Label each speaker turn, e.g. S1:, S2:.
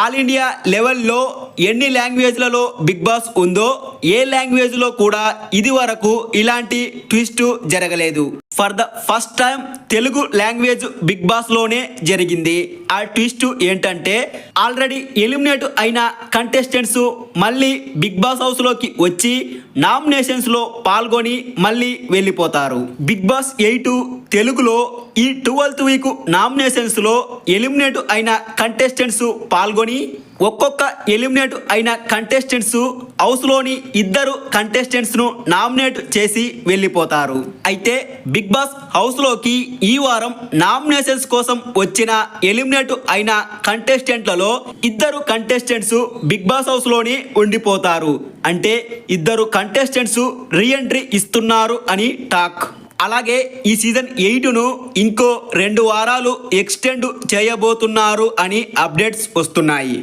S1: All India లెవెల్లో ఎన్ని లాంగ్వేజ్లలో big boss ఉందో ఏ లాంగ్వేజ్లో కూడా ఇది వరకు ఇలాంటి ట్విస్ట్ జరగలేదు. For the first time Telugu language Bigg Boss లోనే జరిగింది. ఆ ట్విస్ట్ ఏంటంటే ఆల్రెడీ ఎలిమినేట్ అయిన కంటెస్టెంట్స్ మళ్ళీ బిగ్ బాస్ హౌస్ లోకి వచ్చి నామినేషన్స్ లో పాల్గొని మళ్ళీ వెళ్ళిపోతారు. బిగ్ బాస్ 8 తెలుగులో ఈ 12th వీక్ నామినేషన్స్ లో ఎలిమినేట్ అయిన కంటెస్టెంట్స్ పాల్గొని ఒక్కొక్క ఎలిమినేట్ అయిన కంటెస్టెంట్స్ హౌస్ లోని ఇద్దరు కంటెస్టెంట్స్ ను నామినేట్ చేసి వెళ్ళిపోతారు. అయితే బిగ్ బాస్ హౌస్ లోకి ఈ వారం నామినేషన్స్ కోసం వచ్చిన ఎలిమినేట్ అయిన కంటెస్టెంట్లలో ఇద్దరు కంటెస్టెంట్స్ బిగ్ బాస్ హౌస్ లోని ఉండిపోతారు. అంటే ఇద్దరు కంటెస్టెంట్స్ రీ ఎంట్రీ ఇస్తున్నారు అని టాక్. అలాగే ఈ సీజన్ 8ను ఇంకో 2 వారాలు ఎక్స్టెండ్ చేయబోతున్నారు అని అప్డేట్స్ వస్తున్నాయి.